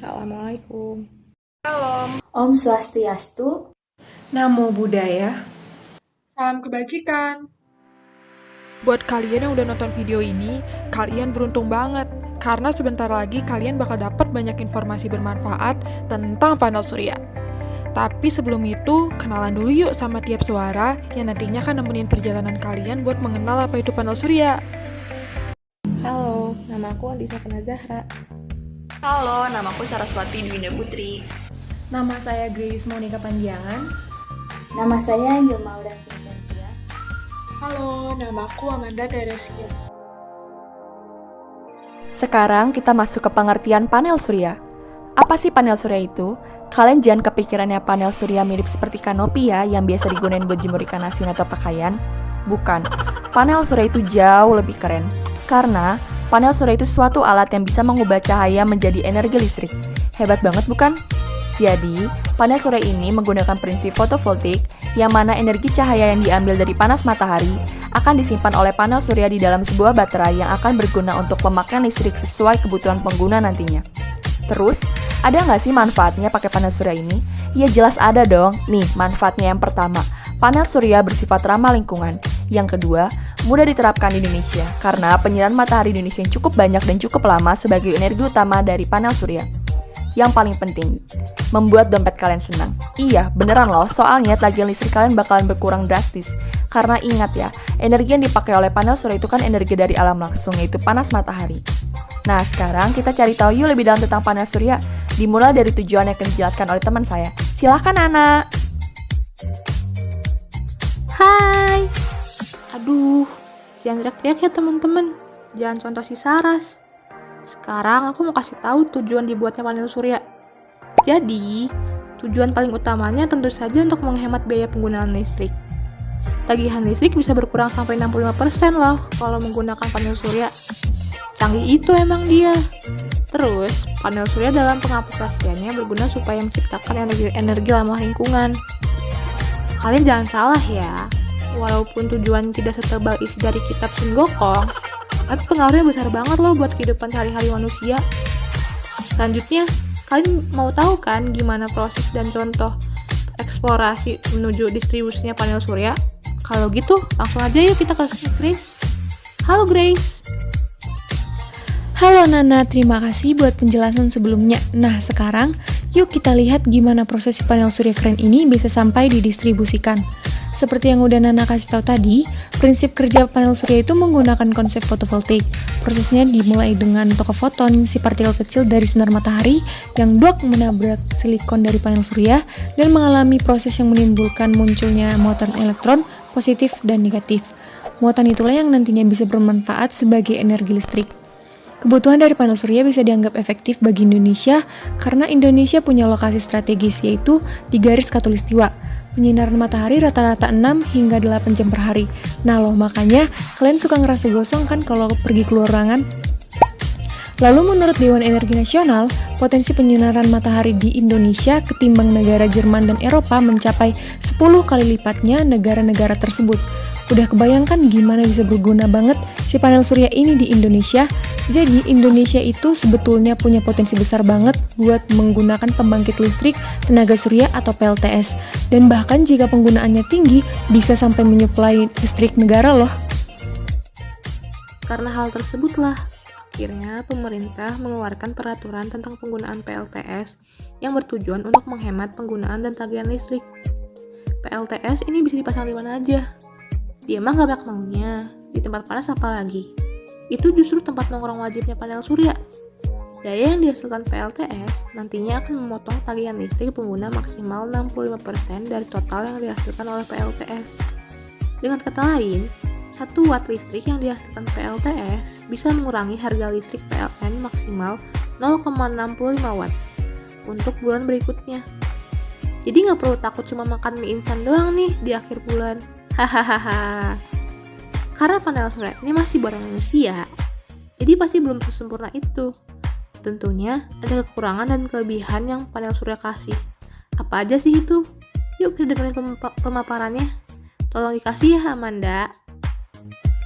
Assalamualaikum. Salam. Om Swastiastu. Namo Buddhaya. Salam kebajikan. Buat kalian yang udah nonton video ini, kalian beruntung banget. Karena sebentar lagi kalian bakal dapat banyak informasi bermanfaat tentang panel surya. Tapi sebelum itu, kenalan dulu yuk sama tiap suara yang nantinya akan nemenin perjalanan kalian buat mengenal apa itu panel surya. Halo, nama aku Andisa Fana Zahra. Halo, namaku Saraswati Dwinda Putri. Nama saya Grace Monica Panjangan. Nama saya Angel Maura Vincentia. Halo, namaku Amanda Teresia. Sekarang kita masuk ke pengertian panel surya. Apa sih panel surya itu? Kalian jangan kepikirannya panel surya mirip seperti kanopi ya, yang biasa digunain buat jemur ikan asin atau pakaian. Bukan, panel surya itu jauh lebih keren. Karena panel surya itu suatu alat yang bisa mengubah cahaya menjadi energi listrik. Hebat banget bukan? Jadi, panel surya ini menggunakan prinsip fotovoltaik, yang mana energi cahaya yang diambil dari panas matahari akan disimpan oleh panel surya di dalam sebuah baterai yang akan berguna untuk pemakaian listrik sesuai kebutuhan pengguna nantinya. Terus, ada nggak sih manfaatnya pakai panel surya ini? Ya jelas ada dong. Nih, manfaatnya yang pertama, panel surya bersifat ramah lingkungan. Yang kedua, mudah diterapkan di Indonesia karena penyinaran matahari di Indonesia yang cukup banyak dan cukup lama sebagai energi utama dari panel surya. Yang paling penting, membuat dompet kalian senang. Iya, beneran loh, soalnya tagihan listrik kalian bakalan berkurang drastis. Karena ingat ya, energi yang dipakai oleh panel surya itu kan energi dari alam langsung, yaitu panas matahari. Nah, sekarang kita cari tahu yuk lebih dalam tentang panel surya. Dimulai dari tujuan yang akan dijelaskan oleh teman saya. Silahkan, Nana. Hai! Aduh, jangan teriak-teriak ya teman-teman. Jangan contoh si Saras. Sekarang aku mau kasih tahu tujuan dibuatnya panel surya. Jadi, tujuan paling utamanya tentu saja untuk menghemat biaya penggunaan listrik. Tagihan listrik bisa berkurang sampai 65% loh kalau menggunakan panel surya. Canggih itu emang dia. Terus, panel surya dalam pengaplikasiannya berguna supaya menciptakan energi ramah lingkungan. Kalian jangan salah ya. Walaupun tujuan tidak setebal isi dari kitab Sun Gokong, tapi pengaruhnya besar banget loh buat kehidupan sehari-hari manusia. Selanjutnya, kalian mau tahu kan gimana proses dan contoh eksplorasi menuju distribusinya panel surya? Kalau gitu, langsung aja yuk kita ke Grace. Halo Grace. Halo Nana, terima kasih buat penjelasan sebelumnya. Nah, sekarang yuk kita lihat gimana proses panel surya keren ini bisa sampai didistribusikan. Seperti yang udah Nana kasih tahu tadi, prinsip kerja panel surya itu menggunakan konsep fotovoltaik. Prosesnya dimulai dengan toko foton, si partikel kecil dari sinar matahari yang duak menabrak silikon dari panel surya dan mengalami proses yang menimbulkan munculnya muatan elektron positif dan negatif. Muatan itulah yang nantinya bisa bermanfaat sebagai energi listrik. Kebutuhan dari panel surya bisa dianggap efektif bagi Indonesia karena Indonesia punya lokasi strategis yaitu di garis khatulistiwa. Penyinaran matahari rata-rata 6 hingga 8 jam per hari. Nah loh, makanya kalian suka ngerasa gosong kan kalau pergi keluar ruangan? Lalu menurut Dewan Energi Nasional, potensi penyinaran matahari di Indonesia ketimbang negara Jerman dan Eropa mencapai 10 kali lipatnya negara-negara tersebut. Udah kebayangkan gimana bisa berguna banget si panel surya ini di Indonesia? Jadi Indonesia itu sebetulnya punya potensi besar banget buat menggunakan pembangkit listrik tenaga surya atau PLTS. Dan bahkan jika penggunaannya tinggi, bisa sampai menyuplai listrik negara loh. Karena hal tersebutlah, akhirnya pemerintah mengeluarkan peraturan tentang penggunaan PLTS yang bertujuan untuk menghemat penggunaan dan tagihan listrik. PLTS ini bisa dipasang di mana aja. Dia mah gak banyak maunya, di tempat panas apalagi. Itu justru tempat nongkrong wajibnya panel surya. Daya yang dihasilkan PLTS nantinya akan memotong tagihan listrik pengguna maksimal 65% dari total yang dihasilkan oleh PLTS. Dengan kata lain, 1 watt listrik yang dihasilkan PLTS bisa mengurangi harga listrik PLN maksimal 0,65 watt untuk bulan berikutnya. Jadi nggak perlu takut cuma makan mie instan doang nih di akhir bulan. Hahaha. Karena panel surya ini masih buatan manusia, jadi pasti belum sesempurna itu. Tentunya ada kekurangan dan kelebihan yang panel surya kasih. Apa aja sih itu? Yuk kita dengerin pemaparannya. Tolong dikasih ya Amanda.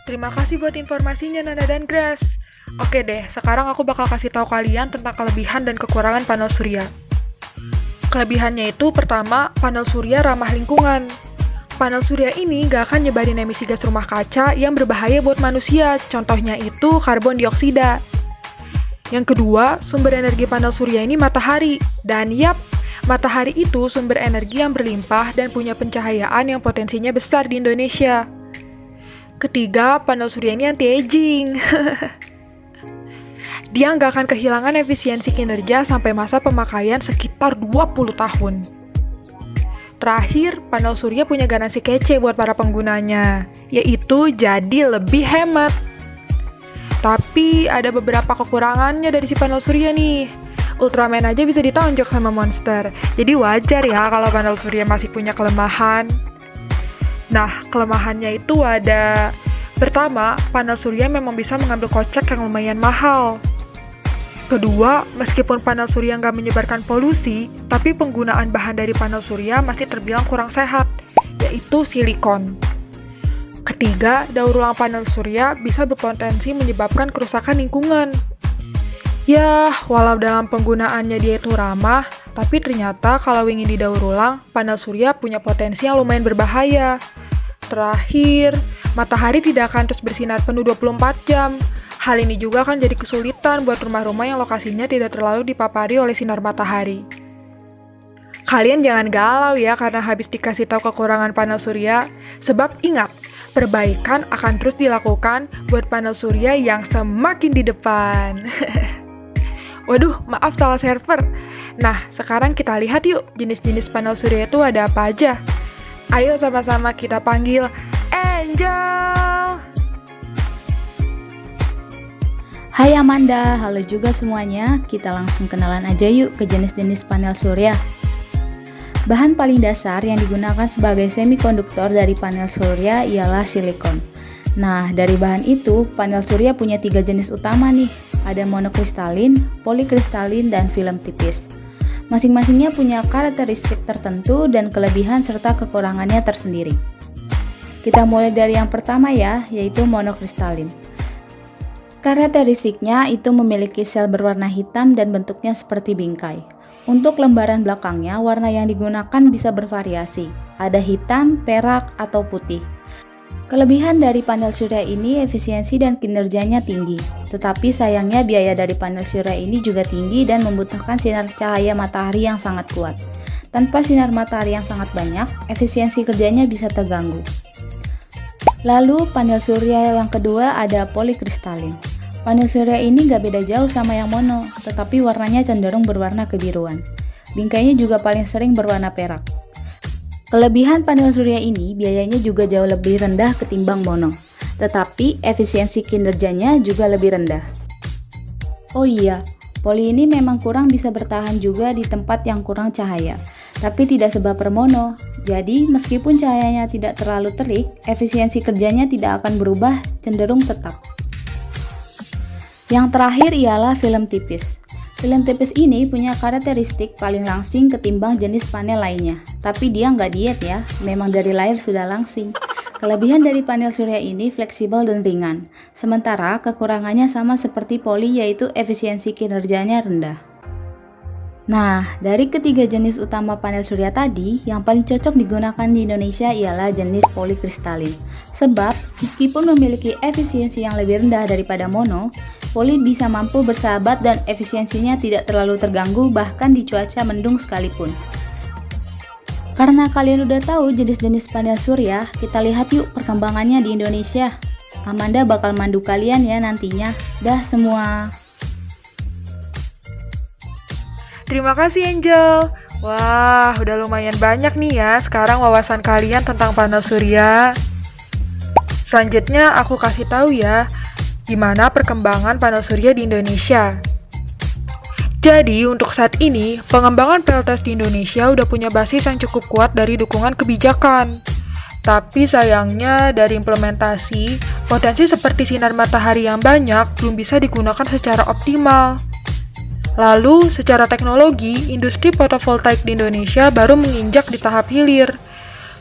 Terima kasih buat informasinya Nana dan Grace. Oke deh, sekarang aku bakal kasih tahu kalian tentang kelebihan dan kekurangan panel surya. Kelebihannya itu pertama, panel surya ramah lingkungan. Panel surya ini gak akan nyebarin emisi gas rumah kaca yang berbahaya buat manusia, contohnya itu karbon dioksida. Yang kedua, sumber energi panel surya ini matahari. Dan yap, matahari itu sumber energi yang berlimpah dan punya pencahayaan yang potensinya besar di Indonesia. Ketiga, panel surya ini anti-aging. Dia nggak akan kehilangan efisiensi kinerja sampai masa pemakaian sekitar 20 tahun. Terakhir, panel surya punya garansi kece buat para penggunanya, yaitu jadi lebih hemat. Tapi ada beberapa kekurangannya dari si panel surya nih. Ultraman aja bisa ditonjok sama monster, jadi wajar ya kalau panel surya masih punya kelemahan. Nah, kelemahannya itu ada... Pertama, panel surya memang bisa mengambil kocek yang lumayan mahal. Kedua, meskipun panel surya nggak menyebarkan polusi, tapi penggunaan bahan dari panel surya masih terbilang kurang sehat, yaitu silikon. Ketiga, daur ulang panel surya bisa berpotensi menyebabkan kerusakan lingkungan. Ya, walau dalam penggunaannya dia itu ramah, tapi ternyata kalau ingin didaur ulang, panel surya punya potensi yang lumayan berbahaya. Terakhir, matahari tidak akan terus bersinar penuh 24 jam. Hal ini juga akan jadi kesulitan buat rumah-rumah yang lokasinya tidak terlalu dipapari oleh sinar matahari. Kalian jangan galau ya karena habis dikasih tahu kekurangan panel surya, sebab ingat, perbaikan akan terus dilakukan buat panel surya yang semakin di depan. Waduh, maaf salah server. Nah, sekarang kita lihat yuk jenis-jenis panel surya itu ada apa aja. Ayo sama-sama kita panggil Angel! Hai Amanda, halo juga semuanya. Kita langsung kenalan aja yuk ke jenis-jenis panel surya. Bahan paling dasar yang digunakan sebagai semikonduktor dari panel surya ialah silikon. Nah, dari bahan itu, panel surya punya 3 jenis utama nih. Ada monokristalin, polikristalin, dan film tipis. Masing-masingnya punya karakteristik tertentu dan kelebihan serta kekurangannya tersendiri. Kita mulai dari yang pertama ya, yaitu monokristalin. Karakteristiknya itu memiliki sel berwarna hitam dan bentuknya seperti bingkai. Untuk lembaran belakangnya, warna yang digunakan bisa bervariasi. Ada hitam, perak, atau putih. Kelebihan dari panel surya ini efisiensi dan kinerjanya tinggi. Tetapi sayangnya biaya dari panel surya ini juga tinggi dan membutuhkan sinar cahaya matahari yang sangat kuat. Tanpa sinar matahari yang sangat banyak, efisiensi kerjanya bisa terganggu. Lalu panel surya yang kedua ada polikristalin. Panel surya ini gak beda jauh sama yang mono, tetapi warnanya cenderung berwarna kebiruan. Bingkainya juga paling sering berwarna perak. Kelebihan panel surya ini biayanya juga jauh lebih rendah ketimbang mono, tetapi efisiensi kinerjanya juga lebih rendah. Oh iya, poli ini memang kurang bisa bertahan juga di tempat yang kurang cahaya, tapi tidak sebaper mono. Jadi, meskipun cahayanya tidak terlalu terik, efisiensi kerjanya tidak akan berubah, cenderung tetap. Yang terakhir ialah film tipis. Film tipis ini punya karakteristik paling langsing ketimbang jenis panel lainnya. Tapi dia nggak diet ya, memang dari lahir sudah langsing. Kelebihan dari panel surya ini fleksibel dan ringan. Sementara kekurangannya sama seperti poli, yaitu efisiensi kinerjanya rendah. Nah, dari ketiga jenis utama panel surya tadi, yang paling cocok digunakan di Indonesia ialah jenis polikristalin. Sebab, meskipun memiliki efisiensi yang lebih rendah daripada mono, poli bisa mampu bersahabat dan efisiensinya tidak terlalu terganggu bahkan di cuaca mendung sekalipun. Karena kalian udah tahu jenis-jenis panel surya, kita lihat yuk perkembangannya di Indonesia. Amanda bakal mandu kalian ya nantinya. Dah semua. Terima kasih Angel. Wah, udah lumayan banyak nih ya sekarang wawasan kalian tentang panel surya. Selanjutnya aku kasih tahu ya, gimana perkembangan panel surya di Indonesia. Jadi, untuk saat ini, pengembangan PLTS di Indonesia udah punya basis yang cukup kuat dari dukungan kebijakan. Tapi sayangnya dari implementasi, potensi seperti sinar matahari yang banyak belum bisa digunakan secara optimal. Lalu, secara teknologi, industri fotovoltaik di Indonesia baru menginjak di tahap hilir.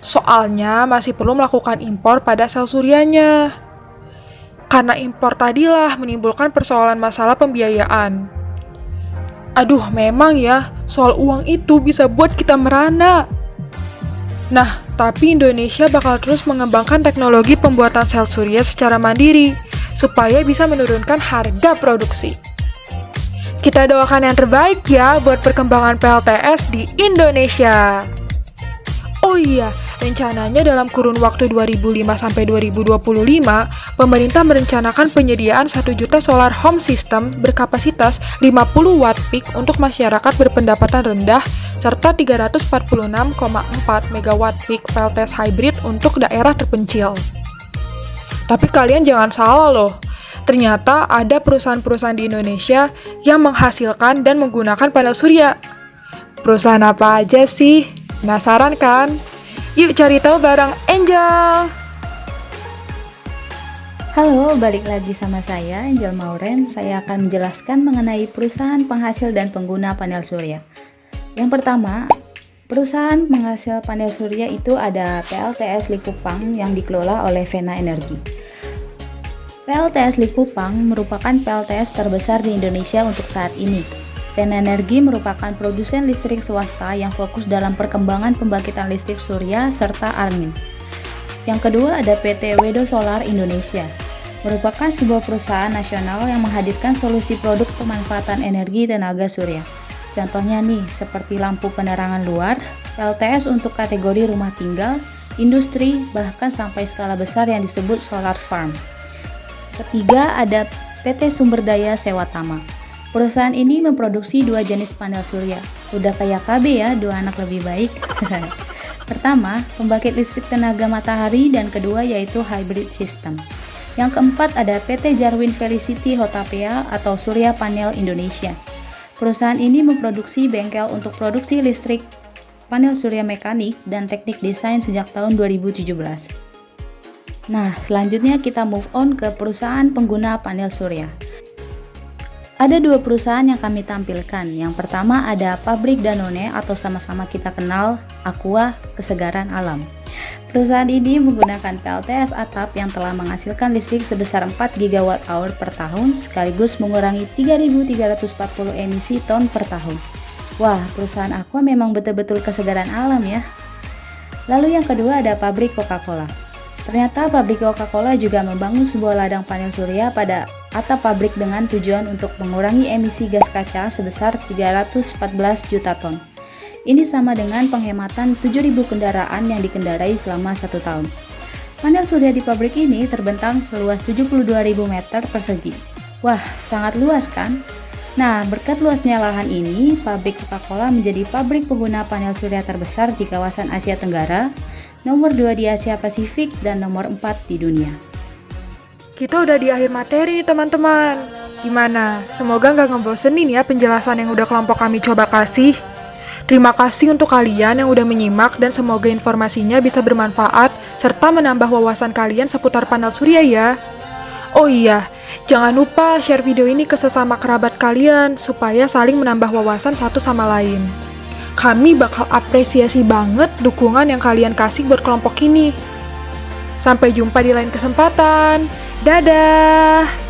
Soalnya masih perlu melakukan impor pada sel suryanya. Karena impor tadilah menimbulkan persoalan masalah pembiayaan. Aduh, memang ya, soal uang itu bisa buat kita merana. Nah, tapi Indonesia bakal terus mengembangkan teknologi pembuatan sel surya secara mandiri, supaya bisa menurunkan harga produksi. Kita doakan yang terbaik ya buat perkembangan PLTS di Indonesia. Oh iya, rencananya dalam kurun waktu 2005-2025, pemerintah merencanakan penyediaan 1 juta solar home system berkapasitas 50 watt peak untuk masyarakat berpendapatan rendah serta 346,4 megawatt peak PLTS hybrid untuk daerah terpencil. Tapi kalian jangan salah loh, ternyata ada perusahaan-perusahaan di Indonesia yang menghasilkan dan menggunakan panel surya. Perusahaan apa aja sih? Penasaran kan? Yuk cari tahu bareng Angel! Halo, balik lagi sama saya, Angel Mauren. Saya akan menjelaskan mengenai perusahaan penghasil dan pengguna panel surya. Yang pertama, perusahaan penghasil panel surya itu ada PLTS Likupang yang dikelola oleh Vena Energi. PLTS Likupang merupakan PLTS terbesar di Indonesia untuk saat ini. Vena Energi merupakan produsen listrik swasta yang fokus dalam perkembangan pembangkitan listrik surya serta angin. Yang kedua ada PT Wedo Solar Indonesia, merupakan sebuah perusahaan nasional yang menghadirkan solusi produk pemanfaatan energi tenaga surya. Contohnya nih, seperti lampu penerangan luar, PLTS untuk kategori rumah tinggal, industri, bahkan sampai skala besar yang disebut solar farm. Ketiga ada PT Sumber Daya Sewa Tama. Perusahaan ini memproduksi 2 jenis panel surya. Udah kayak KB ya, 2 anak lebih baik. Pertama, pembangkit listrik tenaga matahari, dan kedua yaitu hybrid system. Yang keempat ada PT Jarwin Felicity Hotapea atau Surya Panel Indonesia. Perusahaan ini memproduksi bengkel untuk produksi listrik, panel surya mekanik, dan teknik desain sejak tahun 2017. Nah, selanjutnya kita move on ke perusahaan pengguna panel surya. Ada 2 perusahaan yang kami tampilkan. Yang pertama ada Pabrik Danone atau sama-sama kita kenal Aqua Kesegaran Alam. Perusahaan ini menggunakan PLTS atap yang telah menghasilkan listrik sebesar 4 GWh per tahun sekaligus mengurangi 3.340 emisi ton per tahun. Wah, perusahaan Aqua memang betul-betul kesegaran alam ya. Lalu yang kedua ada Pabrik Coca-Cola. Ternyata pabrik Coca-Cola juga membangun sebuah ladang panel surya pada atap pabrik dengan tujuan untuk mengurangi emisi gas kaca sebesar 314 juta ton. Ini sama dengan penghematan 7.000 kendaraan yang dikendarai selama 1 tahun. Panel surya di pabrik ini terbentang seluas 72.000 meter persegi. Wah, sangat luas kan? Nah, berkat luasnya lahan ini, pabrik Coca-Cola menjadi pabrik pengguna panel surya terbesar di kawasan Asia Tenggara, nomor 2 di Asia Pasifik, dan nomor 4 di dunia. Kita udah di akhir materi teman-teman. Gimana? Semoga nggak ngebosenin ya penjelasan yang udah kelompok kami coba kasih. Terima kasih untuk kalian yang udah menyimak dan semoga informasinya bisa bermanfaat serta menambah wawasan kalian seputar panel surya ya. Oh iya, jangan lupa share video ini ke sesama kerabat kalian supaya saling menambah wawasan satu sama lain. Kami bakal apresiasi banget dukungan yang kalian kasih buat kelompok ini. Sampai jumpa di lain kesempatan. Dadah!